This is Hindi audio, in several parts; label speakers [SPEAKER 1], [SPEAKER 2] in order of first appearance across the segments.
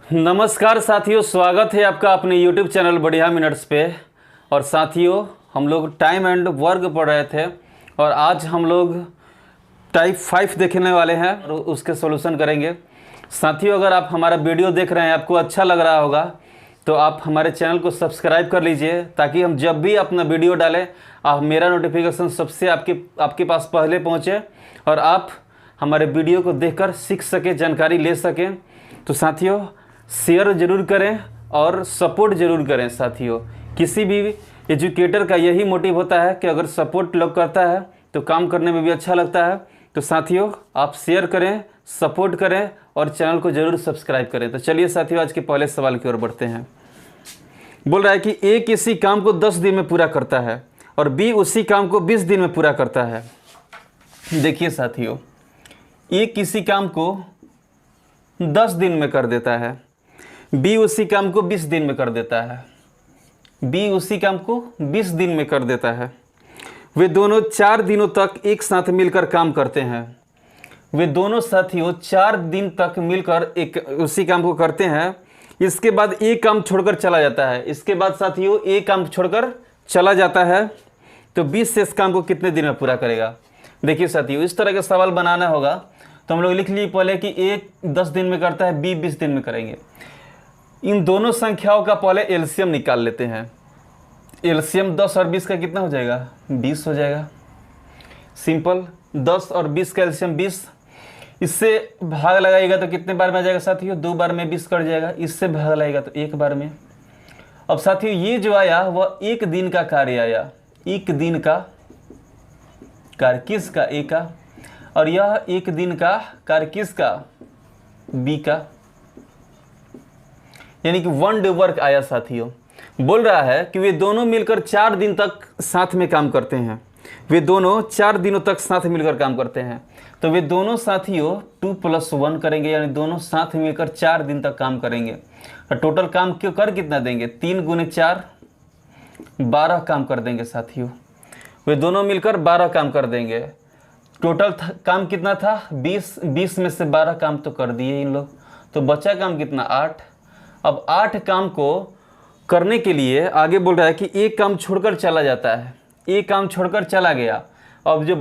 [SPEAKER 1] नमस्कार साथियों, स्वागत है आपका अपने YouTube चैनल बढ़िया मिनट्स पे। और साथियों, हम लोग टाइम एंड वर्क पढ़ रहे थे और आज हम लोग टाइप 5 देखने वाले हैं और उसके सॉल्यूशन करेंगे। साथियों, अगर आप हमारा वीडियो देख रहे हैं, आपको अच्छा लग रहा होगा तो आप हमारे चैनल को सब्सक्राइब कर लीजिए, ताकि हम जब भी अपना वीडियो डालें मेरा नोटिफिकेशन सबसे आपके पास पहले पहुँचे और आप हमारे वीडियो को देखकर सीख सकें, जानकारी ले सकें। तो साथियों, शेयर ज़रूर करें और सपोर्ट ज़रूर करें। साथियों, किसी भी एजुकेटर का यही मोटिव होता है कि अगर सपोर्ट लोग करता है तो काम करने में भी अच्छा लगता है। तो साथियों, आप शेयर करें, सपोर्ट करें और चैनल को ज़रूर सब्सक्राइब करें। तो चलिए साथियों, आज के पहले सवाल की ओर बढ़ते हैं। बोल रहा है कि ए किसी काम को 10 दिन में पूरा करता है और बी उसी काम को 20 दिन में पूरा करता है। देखिए साथियों, ए किसी काम को 10 दिन में कर देता है, बी उसी काम को 20 दिन में कर देता है, बी उसी काम को 20 दिन में कर देता है। वे दोनों 4 दिनों तक एक साथ मिलकर काम करते हैं। वे दोनों साथियों 4 दिन तक मिलकर एक उसी काम को करते हैं। इसके बाद एक काम छोड़कर चला जाता है। इसके बाद साथियों एक काम छोड़कर चला जाता है, तो 20 से इस काम को कितने दिन में पूरा करेगा। देखिए साथियों, इस तरह का सवाल बनाना होगा तो हम लोग लिख लिए पहले कि ए 10 दिन में करता है, बी 20 दिन में करेंगे। इन दोनों संख्याओं का पहले एलसीएम निकाल लेते हैं। एलसीएम 10 और 20 का कितना हो जाएगा? 20 हो जाएगा। सिंपल, 10 और 20 का एलसीएम 20। इससे भाग लगाएगा तो कितने बार में आ जाएगा साथियों? 2 बार में 20 कट जाएगा। इससे भाग लगाएगा तो 1 बार में। अब साथियों, ये जो आया वह 1 दिन का कार्य आया। 1 दिन का कार्य किसका? ए का। और यह 1 दिन का कार्य किसका? बी का। यानी कि 1 डे वर्क आया साथियों। बोल रहा है कि वे दोनों मिलकर 4 दिन तक साथ में काम करते हैं। वे दोनों 4 दिनों तक साथ मिलकर काम करते हैं। तो वे दोनों साथियों 2 + 1 करेंगे, यानी दोनों साथ मिलकर 4 दिन तक काम करेंगे। और टोटल काम क्यों कर कितना देंगे? 3 × 4 12 काम कर देंगे साथियों। वे दोनों मिलकर 12 काम कर देंगे। टोटल काम कितना था? 20 में से 12 काम तो कर दिए इन लोग, तो बचा काम कितना? 8। अब 8 काम को करने के लिए आगे बोल रहा है कि एक काम छोड़कर चला जाता है। एक काम छोड़कर चला गया, अब जो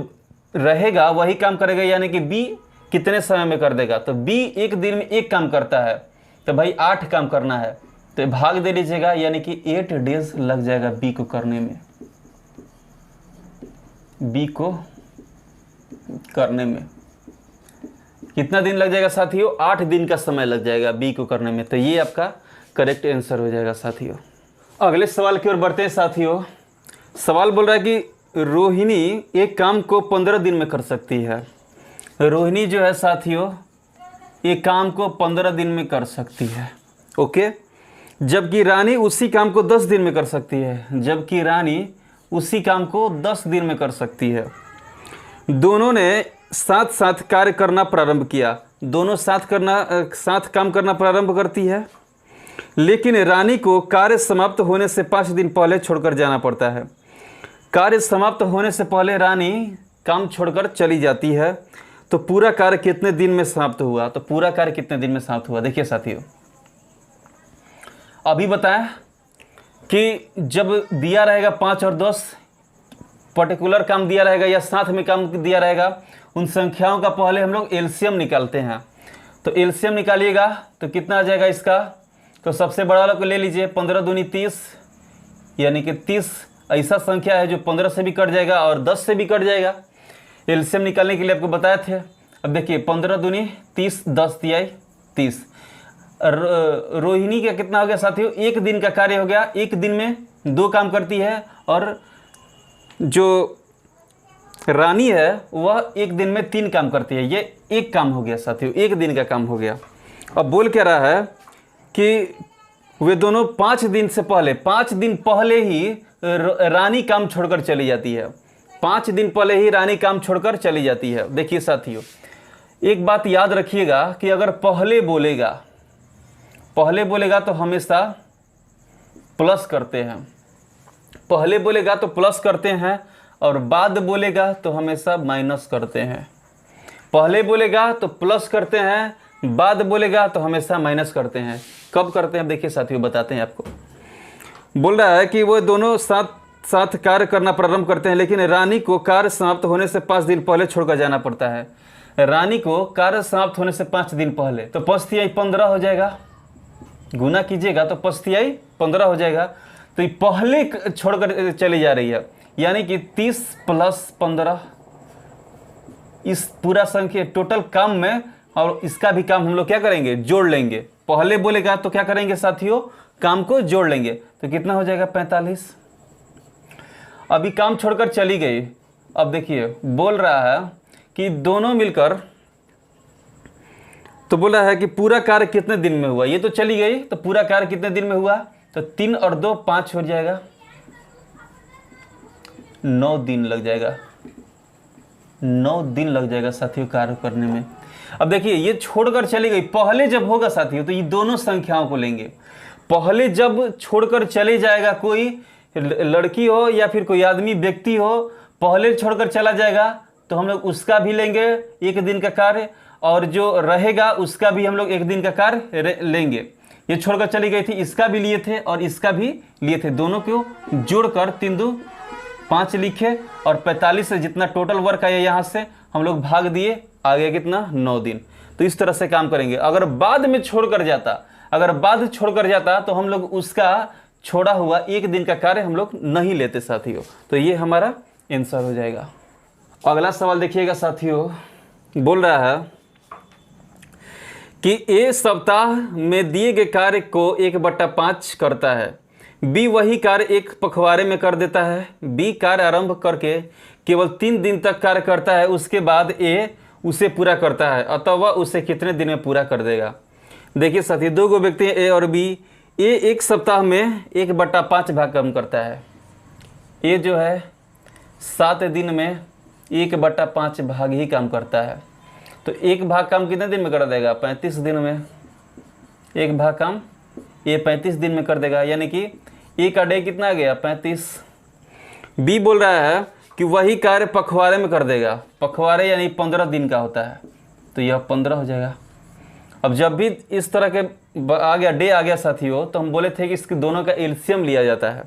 [SPEAKER 1] रहेगा वही काम करेगा, यानी कि बी कितने समय में कर देगा? तो बी 1 दिन में 1 काम करता है, तो भाई 8 काम करना है, तो भाग दे लीजिएगा, यानी कि 8 डेज लग जाएगा बी को करने में। बी को करने में कितना दिन लग जाएगा साथियों? 8 दिन का समय लग जाएगा बी को करने में। तो ये आपका करेक्ट आंसर हो जाएगा साथियों। अगले सवाल की ओर बढ़ते हैं साथियों। सवाल बोल रहा है कि रोहिणी एक काम को 15 दिन में कर सकती है। रोहिणी जो है साथियों एक काम को 15 दिन में कर सकती है, ओके। जबकि रानी उसी काम को 10 दिन में कर सकती है। जबकि रानी उसी काम को 10 दिन में कर सकती है। दोनों ने साथ साथ कार्य करना प्रारंभ किया। दोनों साथ काम करना प्रारंभ करती है, लेकिन रानी को कार्य समाप्त होने से 5 दिन पहले छोड़कर जाना पड़ता है। कार्य समाप्त होने से पहले रानी काम छोड़कर चली जाती है। तो पूरा कार्य कितने दिन में समाप्त हुआ? तो पूरा कार्य कितने दिन में समाप्त हुआ? देखिए साथियों, अभी बताएं कि जब दिया रहेगा 5 और 10 पर्टिकुलर काम दिया रहेगा या साथ में काम दिया रहेगा, उन संख्याओं का पहले हम लोग एलसीएम निकालते हैं। तो एलसीएम निकालिएगा तो कितना आ जाएगा इसका? तो सबसे बड़ा वाला को ले लीजिए, 15 दूनी 30, यानी कि 30 ऐसा संख्या है जो 15 से भी कट जाएगा और 10 से भी कट जाएगा। एलसीएम निकालने के लिए आपको बताए थे। अब देखिए, 15 दूनी 30, 10 दिया 30। रोहिणी का कितना हो गया साथियों? 1 दिन का कार्य हो गया। 1 दिन में 2 काम करती है और जो रानी है वह 1 दिन में 3 काम करती है। ये 1 काम हो गया साथियों, 1 दिन का काम हो गया। अब बोल क्या रहा है कि वे दोनों 5 दिन पहले ही रानी काम छोड़कर चली जाती है। 5 दिन पहले ही रानी काम छोड़कर चली जाती है। देखिए साथियों, एक बात याद रखिएगा कि अगर पहले बोलेगा तो हमेशा प्लस करते हैं। पहले बोलेगा तो प्लस करते हैं और बाद बोलेगा तो हमेशा माइनस करते हैं। पहले बोलेगा तो प्लस करते हैं, बाद बोलेगा तो हमेशा माइनस करते हैं। कब करते हैं देखिए साथियों, बताते हैं आपको। बोल रहा है कि वो दोनों साथ साथ कार्य करना प्रारंभ करते हैं, लेकिन रानी को कार्य समाप्त होने से 5 दिन पहले छोड़कर जाना पड़ता है। रानी को कार्य समाप्त होने से 5 दिन पहले, तो 5 तिहाई 15 हो जाएगा, गुना कीजिएगा तो 5 तिहाई 15 हो जाएगा। तो ये पहले छोड़कर चली जा रही है, यानी कि 30 + 15 इस पूरा संख्या टोटल काम में, और इसका भी काम हम लोग क्या करेंगे, जोड़ लेंगे। पहले बोलेगा तो क्या करेंगे साथियों, काम को जोड़ लेंगे, तो कितना हो जाएगा 45। अभी काम छोड़कर चली गई। अब देखिए बोल रहा है कि दोनों मिलकर, तो बोला है कि पूरा कार्य कितने दिन में हुआ। ये तो चली गई, तो पूरा कार्य कितने दिन में हुआ, तो 3 और 2 5 हो जाएगा, 9 दिन लग जाएगा। 9 दिन लग जाएगा साथियों कार्य करने में। अब देखिए ये छोड़कर चली गई, पहले जब होगा साथियों तो ये दोनों संख्याओं को लेंगे। पहले जब छोड़कर चले जाएगा, कोई लड़की हो या फिर कोई आदमी व्यक्ति हो, पहले छोड़कर चला जाएगा तो हम लोग उसका भी लेंगे 1 दिन का कार्य, और जो रहेगा उसका भी हम लोग 1 दिन का कार्य लेंगे। ये छोड़कर चली गई थी, इसका भी लिए थे और इसका भी लिए थे, दोनों को जोड़कर 3 2 5 लिखे, और 45 से जितना टोटल वर्क आया यहाँ से हम लोग भाग दिए, आ गया कितना 9 दिन। तो इस तरह से काम करेंगे। अगर बाद में छोड़कर जाता, तो हम लोग उसका छोड़ा हुआ 1 दिन का कार्य हम लोग नहीं लेते साथियों। तो ये हमारा आंसर हो जाएगा। अगला सवाल देखिएगा साथियों, बोल रहा है कि ए सप्ताह में दिए गए कार्य को 1/5 करता है, बी वही कार्य 1 पखवाड़े में कर देता है, बी कार्य आरंभ करके केवल 3 दिन तक कार्य करता है, उसके बाद ए उसे पूरा करता है, अतः वह उसे कितने दिन में पूरा कर देगा। देखिए साथियों, 2 व्यक्ति हैं ए और बी। ए 1 सप्ताह में 1/5 भाग काम करता है। ए जो है 7 दिन में 1/5 भाग ही काम करता है, तो 1 भाग काम कितने दिन में कर देगा, 35 दिन में। 1 भाग काम ये 35 दिन में कर देगा, यानी कि ए का डे कितना आ गया 35। बी बोल रहा है कि वही कार्य पखवाड़े में कर देगा, पखवाड़े यानी 15 दिन का होता है, तो यह 15 हो जाएगा। अब जब भी इस तरह के आ गया डे आ गया साथियों, तो हम बोले थे कि इसके दोनों का एलसीएम लिया जाता है।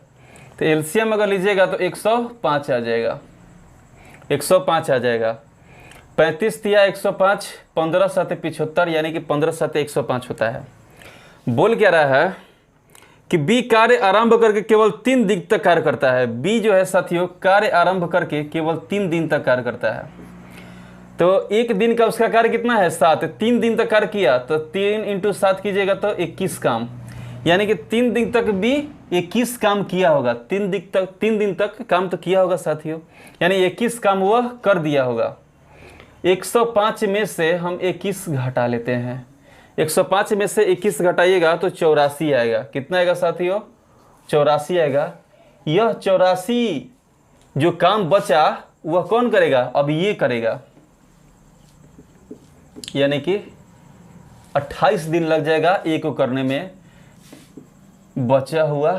[SPEAKER 1] तो एलसीएम अगर लीजिएगा तो 105 आ जाएगा, 105 आ जाएगा। 35 तिया 105, 15 7 75, यानी कि 15 7 105 होता है। बोल क्या रहा है कि बी कार्य आरंभ करके केवल 3 दिन तक कार्य करता है। बी जो है साथियों कार्य आरंभ करके केवल 3 दिन तक कार्य करता है, तो 1 दिन का उसका कार्य कितना है 7, 3 दिन तक कार्य किया, तो 3 × 7 कीजिएगा तो 21 काम, यानी कि 3 दिन तक भी 21 काम किया होगा। 3 दिन तक काम तो किया होगा साथियों, यानी 21 काम वह कर दिया होगा। 105 में से हम 21 घटा लेते हैं, 105 में से 21 घटाइएगा तो 84 आएगा। कितना आएगा साथियों, 84 आएगा। यह 84 जो काम बचा वह कौन करेगा, अब ये करेगा, यानी कि 28 दिन लग जाएगा ए को करने में बचा हुआ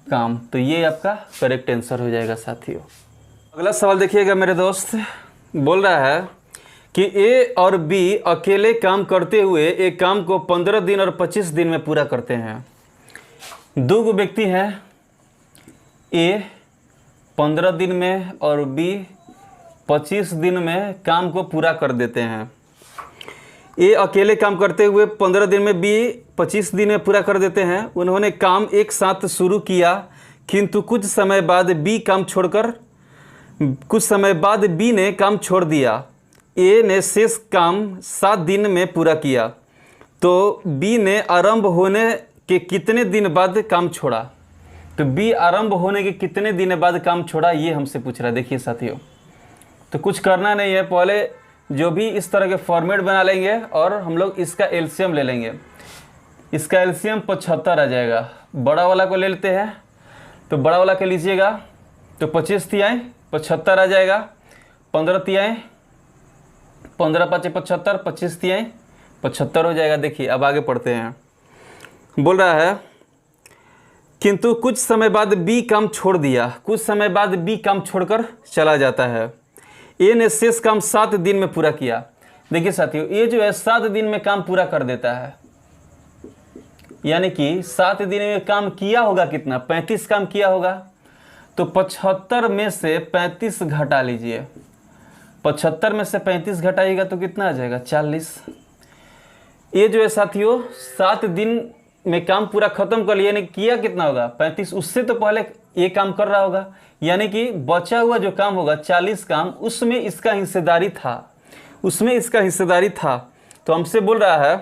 [SPEAKER 1] काम। तो ये आपका करेक्ट आंसर हो जाएगा साथियों। अगला सवाल देखिएगा मेरे दोस्त, बोल रहा है कि ए और बी अकेले काम करते हुए एक काम को 15 दिन और 25 दिन में पूरा करते हैं। 2 व्यक्ति हैं, ए 15 दिन में और बी 25 दिन में काम को पूरा कर देते हैं। ए अकेले काम करते हुए 15 दिन में, बी 25 दिन में पूरा कर देते हैं। उन्होंने काम एक साथ शुरू किया, किंतु कुछ समय बाद बी ने काम छोड़ दिया। ए ने शेष काम 7 दिन में पूरा किया, तो बी ने आरंभ होने के कितने दिन बाद काम छोड़ा। तो बी आरंभ होने के कितने दिन बाद काम छोड़ा, ये हमसे पूछ रहा है। देखिए साथियों, तो कुछ करना नहीं है, पहले जो भी इस तरह के फॉर्मेट बना लेंगे और हम लोग इसका एलसीएम ले लेंगे। इसका एलसीएम 75 आ जाएगा। बड़ा वाला को ले लेते हैं, तो बड़ा वाला के लीजिएगा तो 25 तिहाई 75 आ जाएगा, 15 तिहाई 15 5 75, 25 तिहाई 75 हो जाएगा। देखिए अब आगे पढ़ते हैं। बोल रहा है किंतु कुछ समय बाद बी काम छोड़ दिया, कुछ समय बाद बी काम छोड़कर चला जाता है। ए ने शेष काम 7 दिन में पूरा किया। देखिए साथियों, ये जो है 7 दिन में काम पूरा कर देता है, यानी कि 7 दिन में काम किया होगा कितना, 35 काम किया होगा। तो 75 में से 35 घटा लीजिए, 75 में से 35 घटाइएगा तो कितना आ जाएगा, 40। ये जो है साथियों 7 दिन में काम पूरा खत्म कर लिया, यानी किया कितना होगा, 35। उससे तो पहले ये काम कर रहा होगा, यानी कि बचा हुआ जो काम होगा 40 काम, उसमें इसका हिस्सेदारी था, उसमें इसका हिस्सेदारी था। तो हमसे बोल रहा है,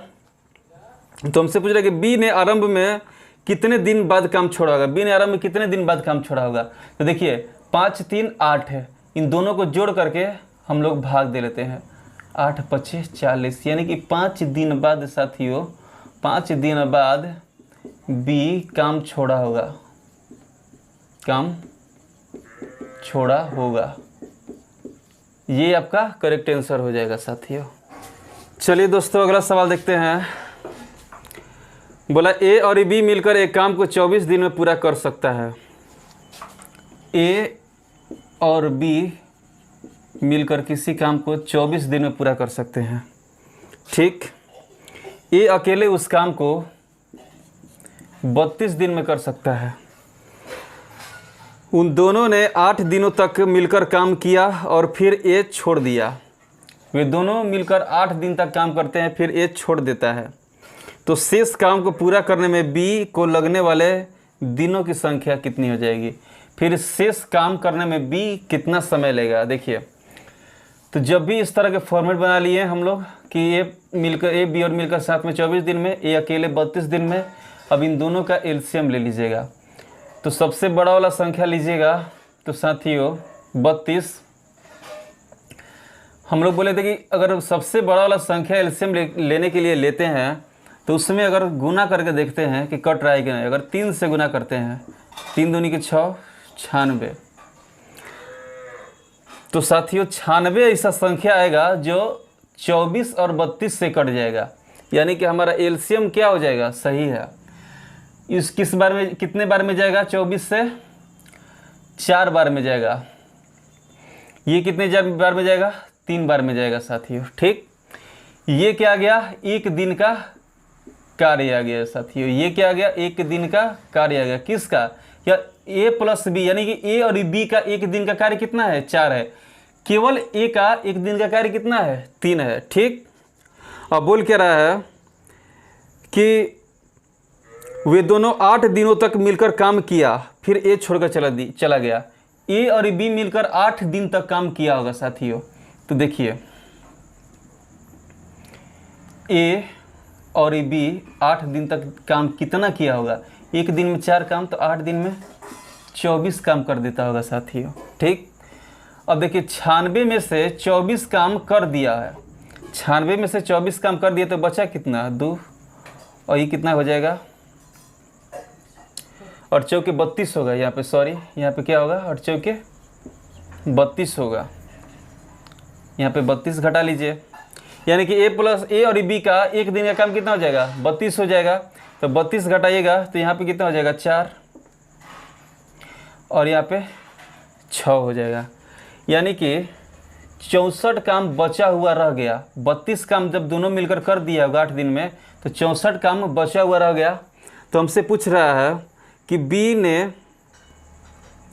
[SPEAKER 1] तो हमसे पूछ रहा है कि बी ने आरंभ में कितने दिन बाद काम छोड़ा होगा, बी ने आरंभ में कितने दिन बाद काम छोड़ा होगा। तो देखिए 5 3 8 है, इन दोनों को जोड़ करके हम लोग भाग दे लेते हैं, 8 25 40, यानी कि 5 दिन बाद साथियों, 5 दिन बाद बी काम छोड़ा होगा, काम छोड़ा होगा। ये आपका करेक्ट आंसर हो जाएगा साथियों। चलिए दोस्तों अगला सवाल देखते हैं। बोला ए और बी मिलकर एक काम को 24 दिन में पूरा कर सकता है। ए और बी मिलकर किसी काम को 24 दिन में पूरा कर सकते हैं, ठीक। ए अकेले उस काम को 32 दिन में कर सकता है। उन दोनों ने 8 दिनों तक मिलकर काम किया और फिर ए छोड़ दिया। वे दोनों मिलकर 8 दिन तक काम करते हैं, फिर ए छोड़ देता है। तो शेष काम को पूरा करने में बी को लगने वाले दिनों की संख्या कितनी हो जाएगी, फिर शेष काम करने में बी कितना समय लेगा। देखिए, तो जब भी इस तरह के फॉर्मेट बना लिए हम लोग कि ए मिलकर, ए बी और मिलकर साथ में 24 दिन में, ए अकेले 32 दिन में। अब इन दोनों का एलसीएम ले लीजिएगा, तो सबसे बड़ा वाला संख्या लीजिएगा, तो साथियों 32। हम लोग बोले थे कि अगर सबसे बड़ा वाला संख्या एलसीएम लेने के लिए लेते हैं तो उसमें अगर गुना करके देखते हैं कि कट रहा है कि नहीं। अगर 3 से गुना करते हैं, 3 दूनी के 6, 96। तो साथियों 96 ऐसा संख्या आएगा जो 24 और 32 से कट जाएगा, यानी कि हमारा एलसीएम क्या हो जाएगा, सही है। इस किस बार में, कितने बार में जाएगा, 24 से 4 बार में जाएगा। ये कितने बार में जाएगा, 3 बार में जाएगा साथियों, ठीक। ये क्या आ गया, एक दिन का कार्य आ गया साथियों। ये क्या आ गया, एक दिन का कार्य आ गया। किसका, या ए प्लस बी, यानी कि ए और बी का एक दिन का कार्य कितना है, 4 है। केवल ए का एक दिन का कार्य कितना है, 3 है, ठीक। अब बोल क्या रहा है कि वे दोनों 8 दिनों तक मिलकर काम किया, फिर ए छोड़कर चला गया। ए और बी मिलकर 8 दिन तक काम किया होगा साथियों। तो देखिए ए और बी 8 दिन तक काम कितना किया होगा, एक दिन में 4 काम, तो 8 दिन में 24 काम कर देता होगा साथियों, ठीक। अब देखिए 96 में से 24 काम कर दिया है, 96 में से 24 काम कर दिया, तो बचा कितना, 2, और ये कितना हो जाएगा, और चौके 32 होगा यहाँ पे, सॉरी यहाँ पे क्या होगा, और चौके 32 होगा। यहाँ पे 32 घटा लीजिए, यानी कि ए प्लस ए और बी का एक दिन का काम कितना हो जाएगा, 32 हो जाएगा। तो 32 घटाइएगा तो यहाँ पे कितना हो जाएगा, 4, और यहाँ पे 6 हो जाएगा। यानी कि 64 काम बचा हुआ रह गया। 32 काम जब दोनों मिलकर कर दिया होगा 8 दिन में, तो 64 काम बचा हुआ रह गया। तो हमसे पूछ रहा है कि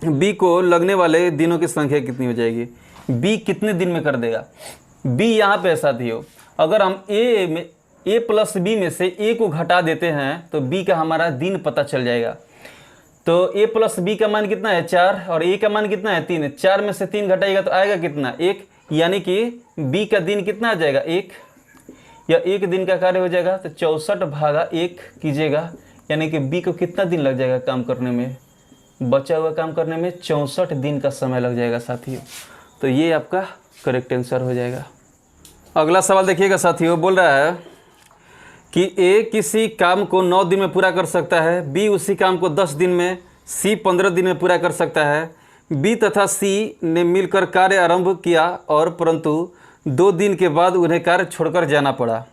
[SPEAKER 1] बी को लगने वाले दिनों की संख्या कितनी हो जाएगी, बी कितने दिन में कर देगा। बी यहाँ पे साथियों, अगर हम ए प्लस बी में से ए को घटा देते हैं तो बी का हमारा दिन पता चल जाएगा। तो ए प्लस बी का मान कितना है, 4, और ए का मान कितना है, 3। 4 में से 3 घटाएगा तो आएगा कितना, 1, यानी कि बी का दिन कितना आ जाएगा, 1, या 1 दिन का कार्य हो जाएगा। तो 64/1 कीजिएगा, यानी कि बी को कितना दिन लग जाएगा काम करने में, बचा हुआ काम करने में 64 दिन का समय लग जाएगा साथियों। तो ये आपका करेक्ट आंसर हो जाएगा। अगला सवाल देखिएगा साथियों, बोल रहा है कि ए किसी काम को 9 दिन में पूरा कर सकता है, बी उसी काम को 10 दिन में, सी 15 दिन में पूरा कर सकता है। बी तथा सी ने मिलकर कार्य आरंभ किया और परंतु 2 दिन के बाद उन्हें कार्य छोड़कर जाना पड़ा।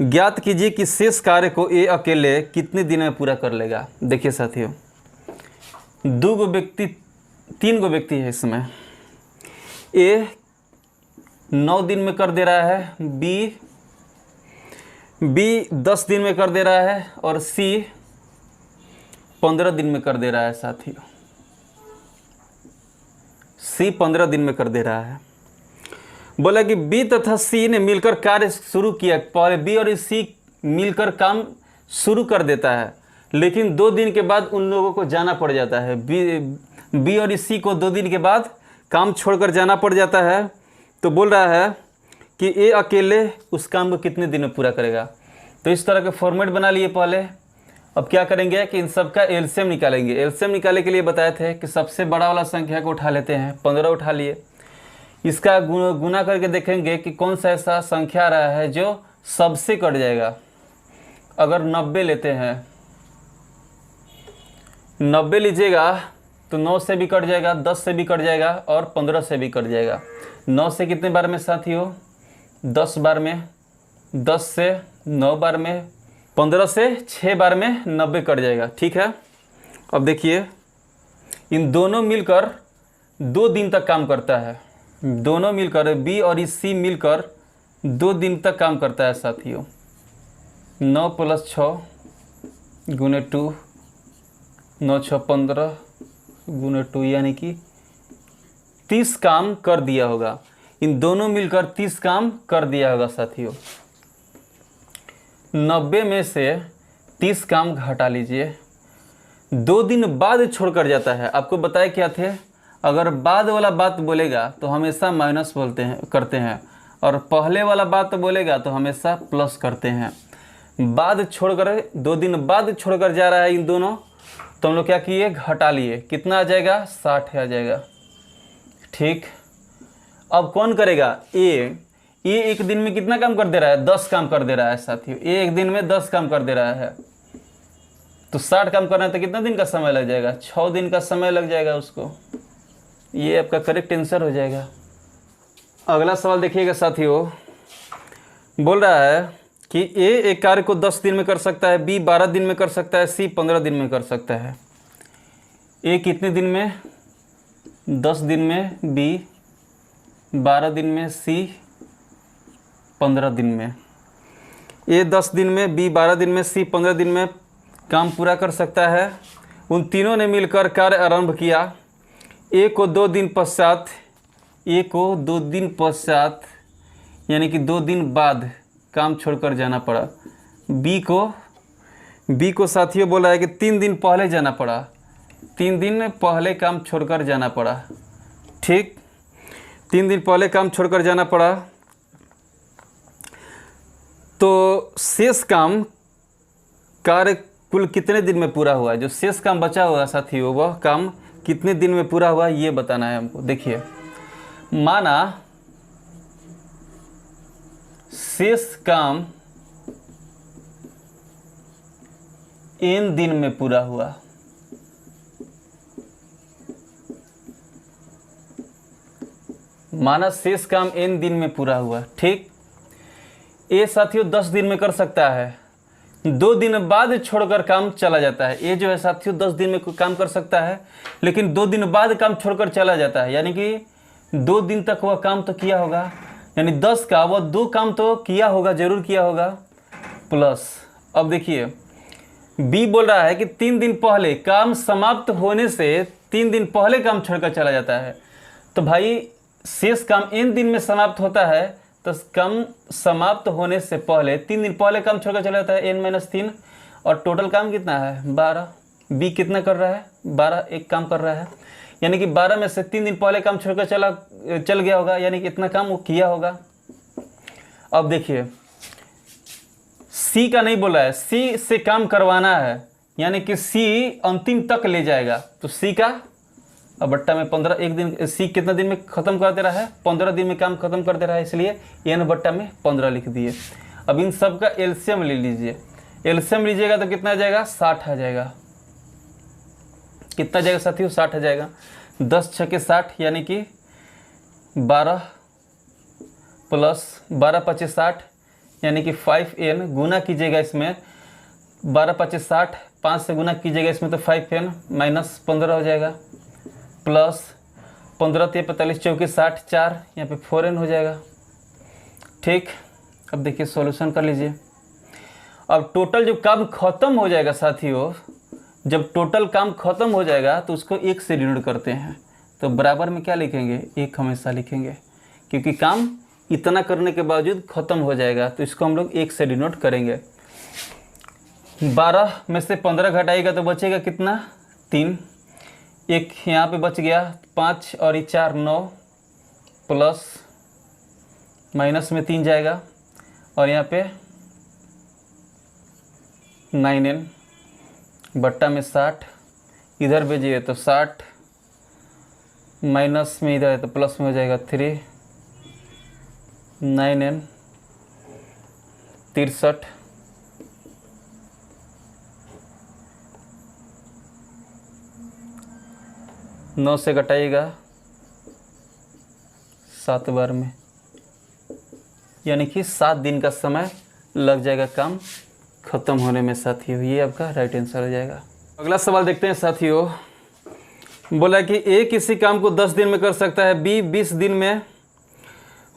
[SPEAKER 1] ज्ञात कीजिए कि शेष कार्य को ए अकेले कितने दिन में पूरा कर लेगा। देखिए साथियों, 3 गो व्यक्ति है इसमें। ए 9 दिन में कर दे रहा है, बी 10 दिन में कर दे रहा है और सी 15 दिन में कर दे रहा है साथियों। सी 15 दिन में कर दे रहा है। बोला कि बी तथा सी ने मिलकर कार्य शुरू किया। पहले बी और सी मिलकर काम शुरू कर देता है, लेकिन 2 दिन के बाद उन लोगों को जाना पड़ जाता है। बी और सी को 2 दिन के बाद काम छोड़कर जाना पड़ जाता है। तो बोल रहा है कि ए अकेले उस काम को कितने दिन में पूरा करेगा। तो इस तरह के फॉर्मेट बना लिए पहले। अब क्या करेंगे कि इन सब का एलसीएम निकालेंगे। एलसीएम निकालने के लिए बताए थे कि सबसे बड़ा वाला संख्या को उठा लेते हैं, 15 उठा लिए। इसका गुना करके देखेंगे कि कौन सा ऐसा संख्या आ रहा है जो सबसे कट जाएगा। अगर 90 लेते हैं, 90 लीजिएगा तो 9 से भी कट जाएगा, 10 से भी कट जाएगा और 15 से भी कट जाएगा। 9 से कितने बार में साथियों? 10 बार में, 10 से 9 बार में, 15 से 6 बार में 90 कट जाएगा। ठीक है। अब देखिए, इन दोनों मिलकर 2 दिन तक काम करता है। दोनों मिलकर बी और सी मिलकर 2 दिन तक काम करता है साथियों। 9 + 6 × 2, 9 × 6 = 15 × 2 यानी कि 30 काम कर दिया होगा। इन दोनों मिलकर 30 काम कर दिया होगा साथियों। 90 में से 30 काम घटा लीजिए। 2 दिन बाद छोड़कर जाता है। आपको बताया क्या थे, अगर बाद वाला बात बोलेगा तो हमेशा माइनस करते हैं, और पहले वाला बात बोलेगा तो हमेशा प्लस करते हैं। बाद छोड़कर 2 दिन बाद छोड़कर जा रहा है इन दोनों, तो हम लोग क्या किए, घटा लिए। कितना आ जाएगा? 60 आ जाएगा। ठीक। अब कौन करेगा? ए एक दिन में कितना काम कर दे रहा है? 10 काम कर दे रहा है साथियों। ए एक दिन में 10 काम कर दे रहा है, तो 60 काम करना है तो कितना दिन का समय लग जाएगा? 6 दिन का समय लग जाएगा उसको। ये आपका करेक्ट आंसर हो जाएगा। अगला सवाल देखिएगा साथियों। बोल रहा है कि ए एक कार्य को 10 दिन में कर सकता है, बी 12 दिन में कर सकता है, सी 15 दिन में कर सकता है। ए कितने दिन में? 10 दिन में, बी 12 दिन में, सी 15 दिन में। ए 10 दिन में, बी 12 दिन में, सी 15 दिन में काम पूरा कर सकता है। उन तीनों ने मिलकर कार्य आरंभ किया। ए को 2 दिन पश्चात यानी कि 2 दिन बाद काम छोड़कर जाना पड़ा। बी को साथियों बोला है कि 3 दिन पहले जाना पड़ा। 3 दिन पहले काम छोड़कर जाना पड़ा। ठीक, 3 दिन पहले काम छोड़कर जाना पड़ा। तो शेष काम कार्य कुल कितने दिन में पूरा हुआ? जो शेष काम बचा हुआ साथियों, वह काम कितने दिन में पूरा हुआ ये बताना है हमको। देखिए, माना शेष काम n दिन में पूरा हुआ। माना शेष काम n दिन में पूरा हुआ। ठीक। ए साथियों 10 दिन में कर सकता है, 2 दिन बाद छोड़कर काम चला जाता है। ये जो है साथियों 10 दिन में काम कर सकता है, लेकिन 2 दिन बाद काम छोड़कर चला जाता है। यानी कि 2 दिन तक वह काम तो किया होगा, यानी 10 का वह 2 काम तो किया होगा, जरूर किया होगा, प्लस। अब देखिए, बी बोल रहा है कि 3 दिन पहले काम समाप्त होने से 3 दिन पहले काम छोड़कर चला जाता है। तो भाई शेष काम n दिन में समाप्त होता है, तो काम समाप्त होने से पहले 3 दिन पहले काम छोड़कर चला जाता है, n-3, और टोटल काम कितना है? 12। बी कितना कर रहा है? 12 एक काम कर रहा है, यानी कि 12 में से 3 दिन पहले काम छोड़कर चल गया होगा, यानी कि इतना काम वो किया होगा। अब देखिए, सी का नहीं बोला है, सी से काम करवाना है, यानी कि सी अंतिम तक ले जाएगा। तो सी का अब बट्टा में 15, एक दिन सी कितना दिन में ख़त्म कर दे रहा है? 15 दिन में काम खत्म कर दे रहा है, इसलिए n बट्टा में 15 लिख दिए। अब इन सब का एलसीएम ले लीजिए। एलसीएम लीजिएगा तो कितना आ जाएगा? 60 आ जाएगा। कितना जाएगा साथियों? 60 आ जाएगा। 10 × 6 = 60, यानी कि 12 + 12 × 5 = 60, यानी कि 5n। गुना कीजिएगा इसमें, 12 × 5 = 60, 5 से गुना कीजिएगा इसमें तो 5n - 15 हो जाएगा, प्लस 15 × 3 = 45, 4 × 60, 4, यहाँ पे 4n हो जाएगा। ठीक, अब देखिए सॉल्यूशन कर लीजिए। अब टोटल जो काम ख़त्म हो जाएगा साथियों, जब टोटल काम ख़त्म हो जाएगा तो उसको 1 से डिनोट करते हैं। तो बराबर में क्या लिखेंगे, 1 हमेशा लिखेंगे, क्योंकि काम इतना करने के बावजूद ख़त्म हो जाएगा, तो इसको हम लोग 1 से डिनोट करेंगे। 12 में से 15 घटाएगा तो बचेगा कितना, 3। एक यहाँ पे बच गया 5 और ये 4 9, प्लस माइनस में 3 जाएगा और यहाँ पे 9n बट्टा में 60, इधर भेजिए तो 60, माइनस में इधर है तो प्लस में हो जाएगा 3, 9n 63, 9 से घटाइएगा 7 बार में, यानी कि 7 दिन का समय लग जाएगा काम ख़त्म होने में साथियों। ये आपका राइट आंसर हो जाएगा। अगला सवाल देखते हैं साथियों। बोला कि ए किसी काम को 10 दिन में कर सकता है, बी 20 दिन में।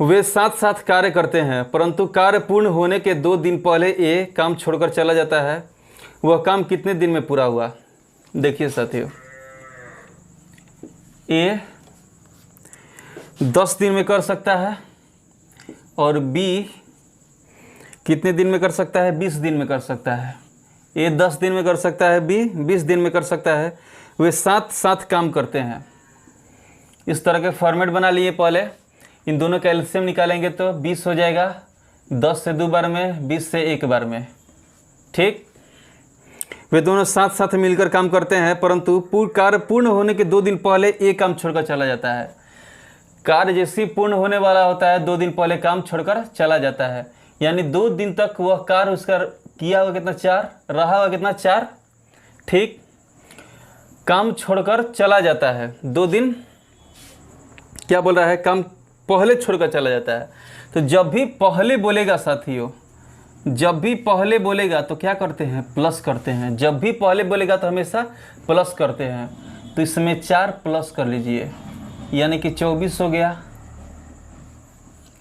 [SPEAKER 1] वे साथ साथ कार्य करते हैं, परंतु कार्य पूर्ण होने के 2 दिन पहले ए काम छोड़कर चला जाता है। वह काम कितने दिन में पूरा हुआ? देखिए साथियों, ए 10 दिन में कर सकता है और बी कितने दिन में कर सकता है, 20 दिन में कर सकता है। ए 10 दिन में कर सकता है, बी 20 दिन में कर सकता है। वे साथ साथ काम करते हैं। इस तरह के फॉर्मेट बना लिए। पहले इन दोनों का एलसीएम निकालेंगे तो 20 हो जाएगा, 10 से 2 बार में, 20 से 1 बार में। ठीक, वे दोनों साथ साथ मिलकर काम करते हैं, परंतु कार्य पूर्ण होने के 2 दिन पहले एक काम छोड़कर चला जाता है। कार्य जैसे पूर्ण होने वाला होता है 2 दिन पहले काम छोड़कर चला जाता है, यानी 2 दिन तक वह कार्य उसका किया हुआ कितना, 4 रहा हुआ कितना, 4। ठीक, काम छोड़कर चला जाता है 2 दिन, क्या बोल रहा है, काम पहले छोड़कर चला जाता है। तो जब भी पहले बोलेगा साथियों, जब भी पहले बोलेगा तो क्या करते हैं, प्लस करते हैं। जब भी पहले बोलेगा तो हमेशा प्लस करते हैं। तो इसमें 4 प्लस कर लीजिए, यानी कि 24 हो गया।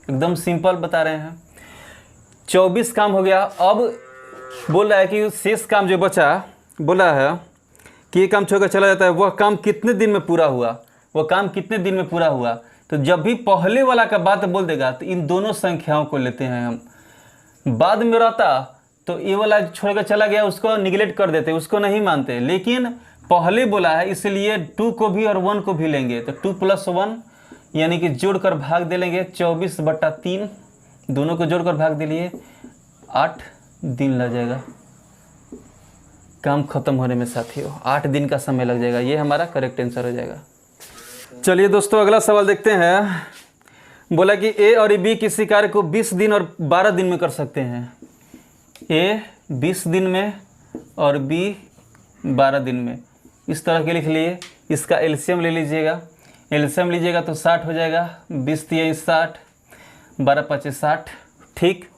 [SPEAKER 1] एकदम सिंपल बता रहे हैं, 24 काम हो गया। अब बोल रहा है कि शेष काम जो बचा, बोला है कि ये काम छोड़कर चला जाता है, वह काम कितने दिन में पूरा हुआ, वह काम कितने दिन में पूरा हुआ। तो जब भी पहले वाला का बात बोल देगा तो इन दोनों संख्याओं को लेते हैं हम। बाद में रहता तो ये वाला छोड़कर चला गया उसको निगलेक्ट कर देते, उसको नहीं मानते, लेकिन पहले बोला है इसलिए 2 को भी और 1 को भी लेंगे। तो 2 + 1 यानी कि जोड़कर भाग दे लेंगे, 24/3 दोनों को जोड़कर भाग दे लिए, 8 दिन लग जाएगा काम खत्म होने में साथियों। 8 दिन का समय लग जाएगा। ये हमारा करेक्ट आंसर हो जाएगा। चलिए दोस्तों, अगला सवाल देखते हैं। बोला कि ए और बी किसी कार्य को 20 दिन और 12 दिन में कर सकते हैं। ए 20 दिन में और बी 12 दिन में, इस तरह के लिख लिए। इसका एलसीएम ले लीजिएगा, एलसीएम लीजिएगा तो 60 हो जाएगा, 20 × 60, 12 × 5 = 60। ठीक,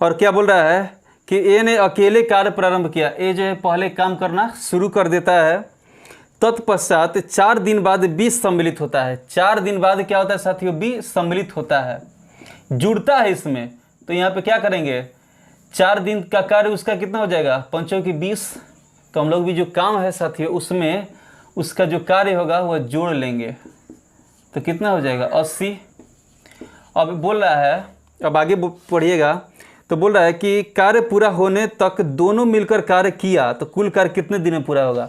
[SPEAKER 1] और क्या बोल रहा है कि ए ने अकेले कार्य प्रारंभ किया। ए जो है पहले काम करना शुरू कर देता है, तत्पश्चात 4 दिन बाद बी सम्मिलित होता है। 4 दिन बाद क्या होता है साथियों, बी सम्मिलित होता है, जुड़ता है इसमें। तो यहाँ पे क्या करेंगे, 4 दिन का कार्य उसका कितना हो जाएगा, 5 × 20। तो हम लोग भी जो काम है साथियों उसमें उसका जो कार्य होगा वह जोड़ लेंगे, तो कितना हो जाएगा, 80। अब बोल रहा है, अब आगे पढ़िएगा, तो बोल रहा है कि कार्य पूरा होने तक दोनों मिलकर कार्य किया तो कुल कार्य कितने दिन में पूरा होगा।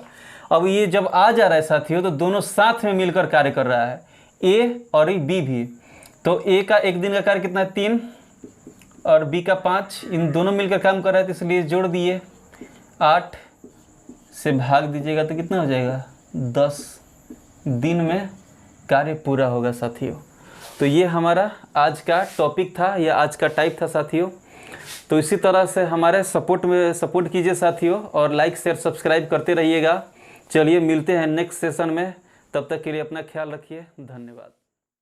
[SPEAKER 1] अब ये जब आ जा रहा है साथियों तो दोनों साथ में मिलकर कार्य कर रहा है, ए और बी भी। तो ए का 1 दिन का कार्य कितना है, 3, और बी का 5। इन दोनों मिलकर काम कर रहा है तो इसलिए जोड़ दिए, 8 से भाग दीजिएगा तो कितना हो जाएगा, 10 दिन में कार्य पूरा होगा साथियों। तो ये हमारा आज का टॉपिक था, या आज का टाइप था साथियों। तो इसी तरह से हमारे सपोर्ट कीजिए साथियों, और लाइक शेयर सब्सक्राइब करते रहिएगा। चलिए मिलते हैं नेक्स्ट सेशन में, तब तक के लिए अपना ख्याल रखिए। धन्यवाद।